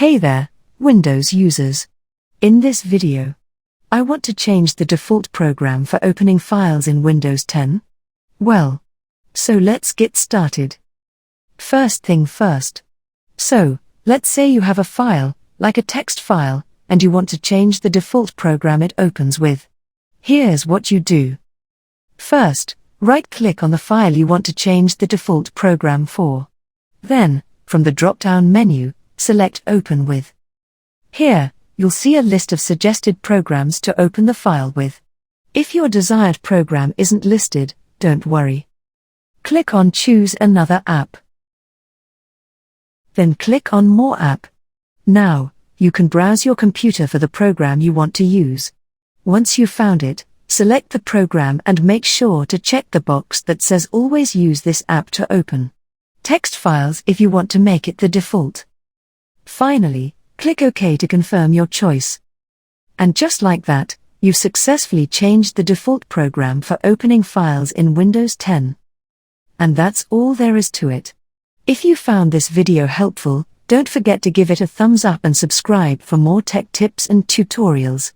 Hey there, Windows users. In this video, I want to change the default program for opening files in Windows 10. Well, so let's get started. First thing first. So, let's say you have a file, like a text file, and you want to change the default program it opens with. Here's what you do. First, right-click on the file you want to change the default program for. Then, from the drop-down menu, select Open With. Here, you'll see a list of suggested programs to open the file with. If your desired program isn't listed, don't worry. Click on Choose Another App. Then click on More App. Now, you can browse your computer for the program you want to use. Once you've found it, select the program and make sure to check the box that says Always use this app to open text files if you want to make it the default. Finally, click OK to confirm your choice. And just like that, you've successfully changed the default program for opening files in Windows 10. And that's all there is to it. If you found this video helpful, don't forget to give it a thumbs up and subscribe for more tech tips and tutorials.